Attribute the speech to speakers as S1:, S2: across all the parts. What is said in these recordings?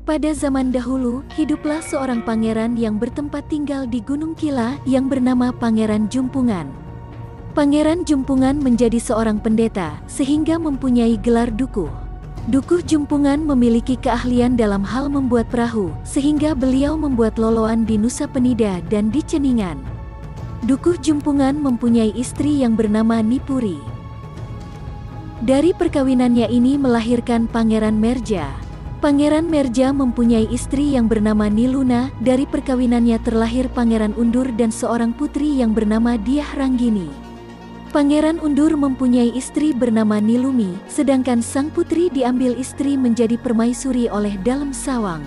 S1: Pada zaman dahulu, hiduplah seorang pangeran yang bertempat tinggal di Gunung Kila yang bernama Pangeran Jumpungan. Pangeran Jumpungan menjadi seorang pendeta, sehingga mempunyai gelar dukuh. Dukuh Jumpungan memiliki keahlian dalam hal membuat perahu, sehingga beliau membuat loloan di Nusa Penida dan di Ceningan. Dukuh Jumpungan mempunyai istri yang bernama Nipuri. Dari perkawinannya ini melahirkan Pangeran Merja. Pangeran Merja mempunyai istri yang bernama Niluna. Dari perkawinannya terlahir Pangeran Undur dan seorang putri yang bernama Diah Ranggini. Pangeran Undur mempunyai istri bernama Nilumi, sedangkan sang putri diambil istri menjadi permaisuri oleh Dalem Sawang.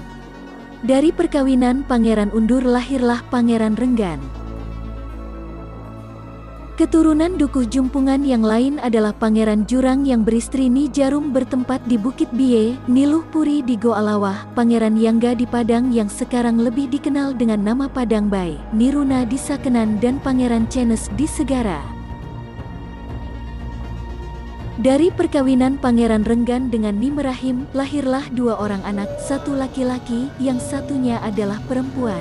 S1: Dari perkawinan Pangeran Undur lahirlah Pangeran Renggan. Keturunan Dukuh Jumpungan yang lain adalah Pangeran Jurang yang beristri Ni Jarum bertempat di Bukit Biye, Niluh Puri di Goalawah, Pangeran Yangga di Padang yang sekarang lebih dikenal dengan nama Padang Bay, Niruna di Sakenan dan Pangeran Cenes di Segara. Dari perkawinan Pangeran Renggan dengan Ni Merahim, lahirlah dua orang anak, satu laki-laki, yang satunya adalah perempuan.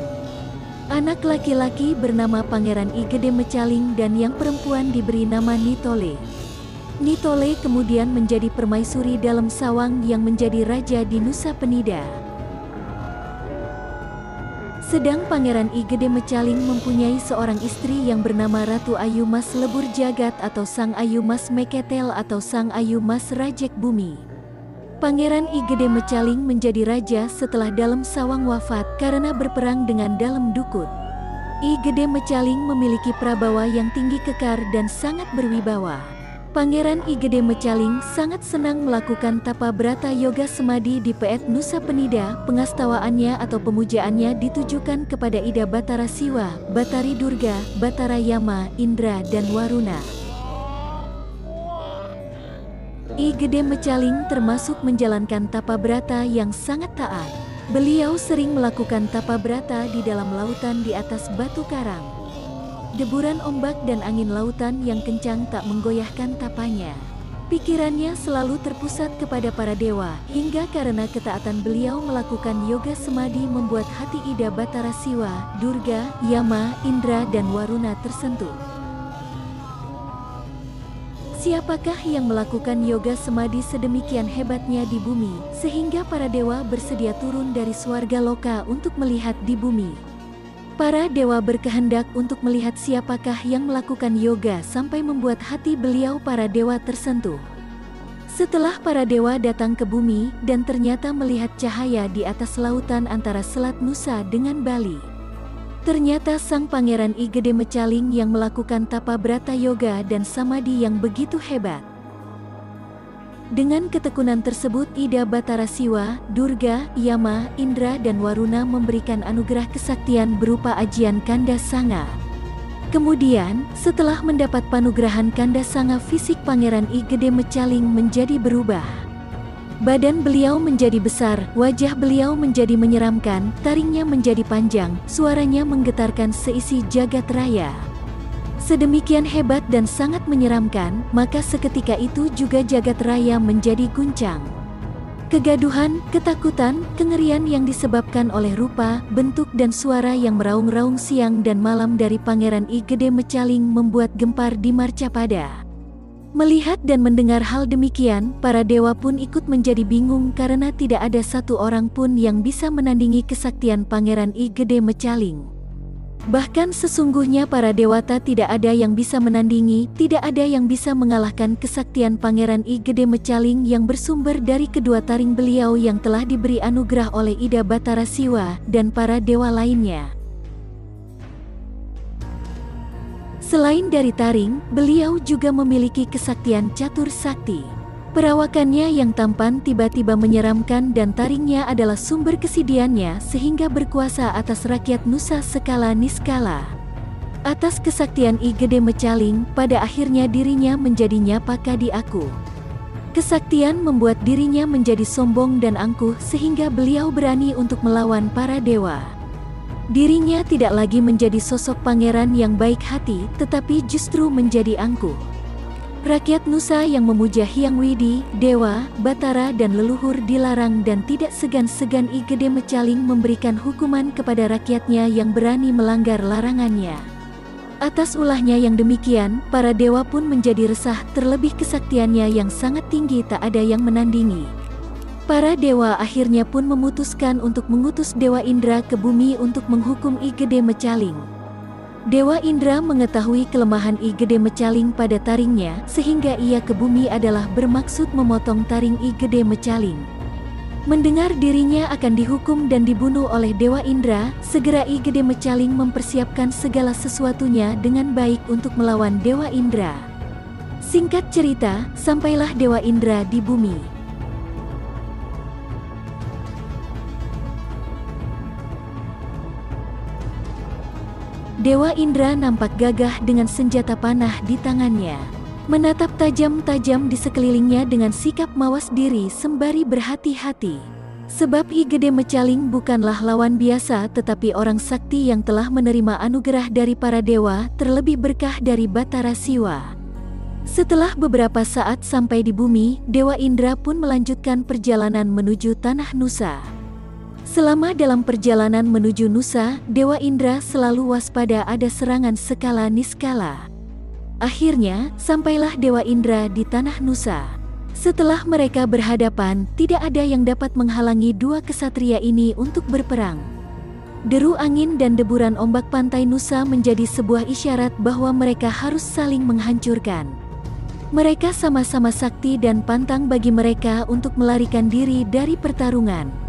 S1: Anak laki-laki bernama Pangeran I Gede Mecaling dan yang perempuan diberi nama Nitole. Nitole kemudian menjadi permaisuri Dalem Sawang yang menjadi raja di Nusa Penida. Sedang Pangeran I Gede Mecaling mempunyai seorang istri yang bernama Ratu Ayu Mas Lebur Jagat atau Sang Ayu Mas Meketel atau Sang Ayu Mas Rajek Bumi. Pangeran I Gede Mecaling menjadi raja setelah Dalem Sawang wafat karena berperang dengan Dalem Dukut. I Gede Mecaling memiliki prabawa yang tinggi kekar dan sangat berwibawa. Pangeran I Gede Mecaling sangat senang melakukan tapa brata yoga semadi di Peet Nusa Penida. Pengastawaannya atau pemujaannya ditujukan kepada Ida Batara Siwa, Batari Durga, Batara Yama, Indra dan Waruna. I Gede Mecaling termasuk menjalankan tapa brata yang sangat taat. Beliau sering melakukan tapa brata di dalam lautan di atas batu karang. Deburan ombak dan angin lautan yang kencang tak menggoyahkan tapanya. Pikirannya selalu terpusat kepada para dewa, hingga karena ketaatan beliau melakukan yoga semadi membuat hati Ida Batara Siwa, Durga, Yama, Indra dan Waruna tersentuh. Siapakah yang melakukan yoga semadi sedemikian hebatnya di bumi, sehingga para dewa bersedia turun dari swarga loka untuk melihat di bumi? Para dewa berkehendak untuk melihat siapakah yang melakukan yoga sampai membuat hati beliau para dewa tersentuh. Setelah para dewa datang ke bumi dan ternyata melihat cahaya di atas lautan antara Selat Nusa dengan Bali. Ternyata sang Pangeran I Gede Mecaling yang melakukan tapa brata yoga dan samadi yang begitu hebat. Dengan ketekunan tersebut Ida Batara Siwa, Durga, Yama, Indra dan Waruna memberikan anugerah kesaktian berupa ajian Kanda Sanga. Kemudian, setelah mendapat panugrahan Kanda Sanga, fisik Pangeran I Gede Mecaling menjadi berubah. Badan beliau menjadi besar, wajah beliau menjadi menyeramkan, taringnya menjadi panjang, suaranya menggetarkan seisi jagat raya. Sedemikian hebat dan sangat menyeramkan, maka seketika itu juga jagat raya menjadi guncang. Kegaduhan, ketakutan, kengerian yang disebabkan oleh rupa, bentuk dan suara yang meraung-raung siang dan malam dari Pangeran I Gede Mecaling membuat gempar di Marcapada. Melihat dan mendengar hal demikian, para dewa pun ikut menjadi bingung karena tidak ada satu orang pun yang bisa menandingi kesaktian Pangeran I Gede Mecaling. Bahkan sesungguhnya para dewata tidak ada yang bisa menandingi, tidak ada yang bisa mengalahkan kesaktian Pangeran I Gede Mecaling yang bersumber dari kedua taring beliau yang telah diberi anugerah oleh Ida Batara Siwa dan para dewa lainnya. Selain dari taring, beliau juga memiliki kesaktian catur sakti. Perawakannya yang tampan tiba-tiba menyeramkan dan taringnya adalah sumber kesidiannya sehingga berkuasa atas rakyat Nusa skala niskala. Atas kesaktian I Gede Mecaling, pada akhirnya dirinya menjadi Nyapaka di Aku. Kesaktian membuat dirinya menjadi sombong dan angkuh sehingga beliau berani untuk melawan para dewa. Dirinya tidak lagi menjadi sosok pangeran yang baik hati, tetapi justru menjadi angkuh. Rakyat Nusa yang memuja Hyang Widi, Dewa, Batara dan leluhur dilarang dan tidak segan-segan I Gede Mecaling memberikan hukuman kepada rakyatnya yang berani melanggar larangannya. Atas ulahnya yang demikian, para dewa pun menjadi resah, terlebih kesaktiannya yang sangat tinggi tak ada yang menandingi. Para dewa akhirnya pun memutuskan untuk mengutus Dewa Indra ke bumi untuk menghukum I Gede Mecaling. Dewa Indra mengetahui kelemahan I Gede Mecaling pada taringnya, sehingga ia ke bumi adalah bermaksud memotong taring I Gede Mecaling. Mendengar dirinya akan dihukum dan dibunuh oleh Dewa Indra, segera I Gede Mecaling mempersiapkan segala sesuatunya dengan baik untuk melawan Dewa Indra. Singkat cerita, sampailah Dewa Indra di bumi. Dewa Indra nampak gagah dengan senjata panah di tangannya. Menatap tajam-tajam di sekelilingnya dengan sikap mawas diri sembari berhati-hati. Sebab I Gede Mecaling bukanlah lawan biasa tetapi orang sakti yang telah menerima anugerah dari para dewa, terlebih berkah dari Batara Siwa. Setelah beberapa saat sampai di bumi, Dewa Indra pun melanjutkan perjalanan menuju Tanah Nusa. Selama dalam perjalanan menuju Nusa, Dewa Indra selalu waspada ada serangan skala niskala. Akhirnya, sampailah Dewa Indra di Tanah Nusa. Setelah mereka berhadapan, tidak ada yang dapat menghalangi dua kesatria ini untuk berperang. Deru angin dan deburan ombak pantai Nusa menjadi sebuah isyarat bahwa mereka harus saling menghancurkan. Mereka sama-sama sakti dan pantang bagi mereka untuk melarikan diri dari pertarungan.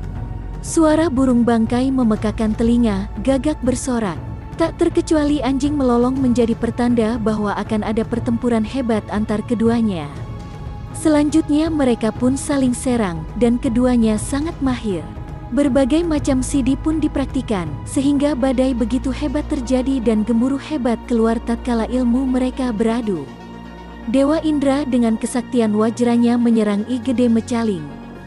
S1: Suara burung bangkai memekakan telinga, gagak bersorak. Tak terkecuali anjing melolong menjadi pertanda bahwa akan ada pertempuran hebat antar keduanya. Selanjutnya mereka pun saling serang, dan keduanya sangat mahir. Berbagai macam sidi pun dipraktikan, sehingga badai begitu hebat terjadi dan gemuruh hebat keluar tatkala ilmu mereka beradu. Dewa Indra dengan kesaktian wajranya menyerang I Gede Mecaling.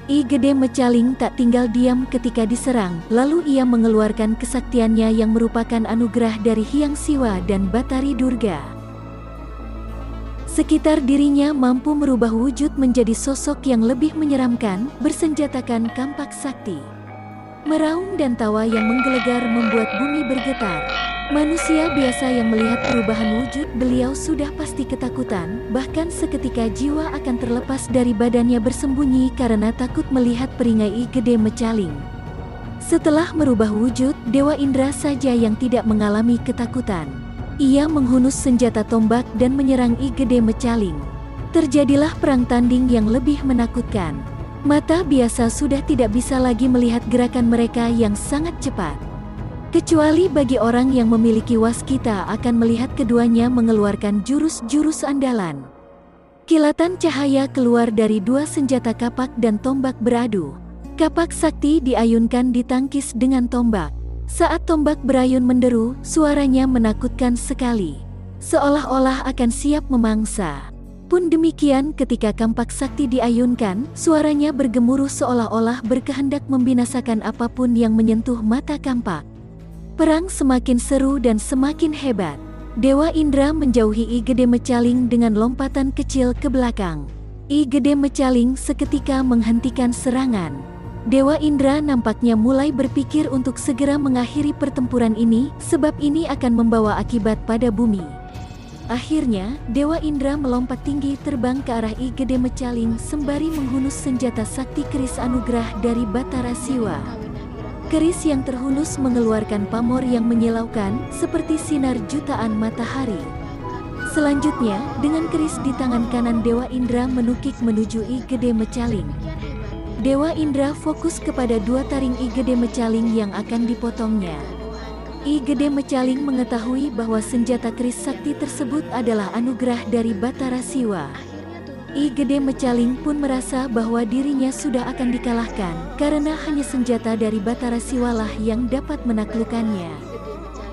S1: I Gede Mecaling tak tinggal diam ketika diserang, lalu ia mengeluarkan kesaktiannya yang merupakan anugerah dari Hyang Siwa dan Batari Durga. Sekitar dirinya mampu merubah wujud menjadi sosok yang lebih menyeramkan, bersenjatakan kampak sakti. Meraung dan tawa yang menggelegar membuat bumi bergetar. Manusia biasa yang melihat perubahan wujud beliau sudah pasti ketakutan, bahkan seketika jiwa akan terlepas dari badannya bersembunyi karena takut melihat perisai I Gede Mecaling. Setelah merubah wujud, Dewa Indra saja yang tidak mengalami ketakutan. Ia menghunus senjata tombak dan menyerang I Gede Mecaling. Terjadilah perang tanding yang lebih menakutkan. Mata biasa sudah tidak bisa lagi melihat gerakan mereka yang sangat cepat. Kecuali bagi orang yang memiliki waskita akan melihat keduanya mengeluarkan jurus-jurus andalan. Kilatan cahaya keluar dari dua senjata kapak dan tombak beradu. Kapak sakti diayunkan ditangkis dengan tombak. Saat tombak berayun menderu, suaranya menakutkan sekali. Seolah-olah akan siap memangsa. Pun demikian ketika kampak sakti diayunkan, suaranya bergemuruh seolah-olah berkehendak membinasakan apapun yang menyentuh mata kampak. Perang semakin seru dan semakin hebat. Dewa Indra menjauhi I Gede Mecaling dengan lompatan kecil ke belakang. I Gede Mecaling seketika menghentikan serangan. Dewa Indra nampaknya mulai berpikir untuk segera mengakhiri pertempuran ini, sebab ini akan membawa akibat pada bumi. Akhirnya, Dewa Indra melompat tinggi terbang ke arah I Gede Mecaling sembari menghunus senjata sakti keris anugerah dari Batara Siwa. Keris yang terhunus mengeluarkan pamor yang menyilaukan, seperti sinar jutaan matahari. Selanjutnya, dengan keris di tangan kanan Dewa Indra menukik menuju I Gede Mecaling. Dewa Indra fokus kepada dua taring I Gede Mecaling yang akan dipotongnya. I Gede Mecaling mengetahui bahwa senjata keris sakti tersebut adalah anugerah dari Batara Siwa. I Gede Mecaling pun merasa bahwa dirinya sudah akan dikalahkan, karena hanya senjata dari Batara Siwalah yang dapat menaklukkannya.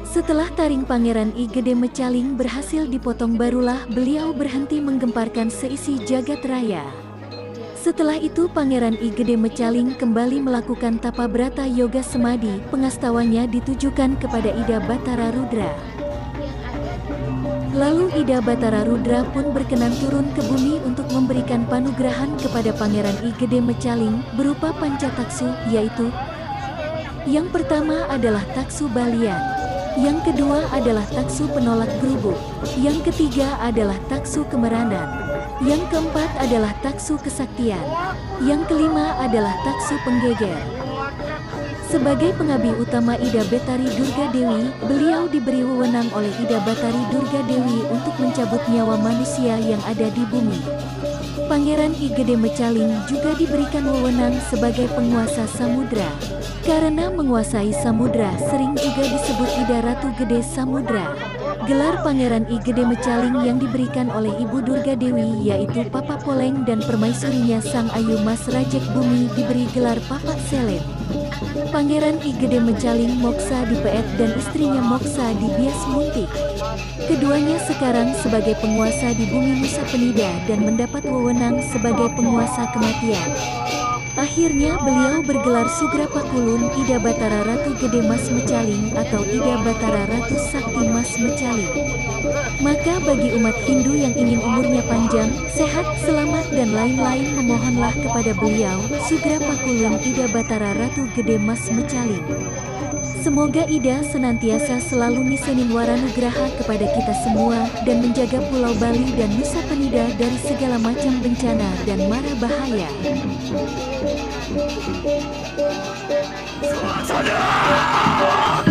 S1: Setelah taring Pangeran I Gede Mecaling berhasil dipotong barulah beliau berhenti menggemparkan seisi jagat raya. Setelah itu Pangeran I Gede Mecaling kembali melakukan tapa brata yoga semadi, pengastawannya ditujukan kepada Ida Batara Rudra. Lalu Ida Batara Rudra pun berkenan turun ke bumi untuk memberikan panugrahan kepada Pangeran I Gede Mecaling berupa pancataksu, yaitu yang pertama adalah taksu balian, yang kedua adalah taksu penolak gerubuk, yang ketiga adalah taksu kemeranan, yang keempat adalah taksu kesaktian, yang kelima adalah taksu penggeger. Sebagai pengabdi utama Ida Betari Durga Dewi, beliau diberi wewenang oleh Ida Batari Durga Dewi untuk mencabut nyawa manusia yang ada di bumi. Pangeran I Gede Mecaling juga diberikan wewenang sebagai penguasa samudra. Karena menguasai samudra sering juga disebut Ida Ratu Gede Samudra. Gelar Pangeran I Gede Mecaling yang diberikan oleh Ibu Durga Dewi yaitu Papa Poleng dan permaisurinya Sang Ayu Mas Rajek Bumi diberi gelar Papa Selep. Pangeran I Gede Mecaling moksa di Peet dan istrinya moksa di Bias Muntik. Keduanya sekarang sebagai penguasa di bumi Nusa Penida dan mendapat wewenang sebagai penguasa kematian. Akhirnya beliau bergelar Sugrapakulun Ida Batara Ratu Gede Mas Mecaling atau Ida Batara Ratu Sakti Mas Mecaling. Maka bagi umat Hindu yang ingin umurnya panjang, sehat, selamat dan lain-lain memohonlah kepada beliau, Sugrapakulun Ida Batara Ratu Gede Mas Mecaling. Semoga Ida senantiasa selalu misenin waranugraha kepada kita semua dan menjaga Pulau Bali dan Nusa Penida dari segala macam bencana dan mara bahaya.
S2: Swasana!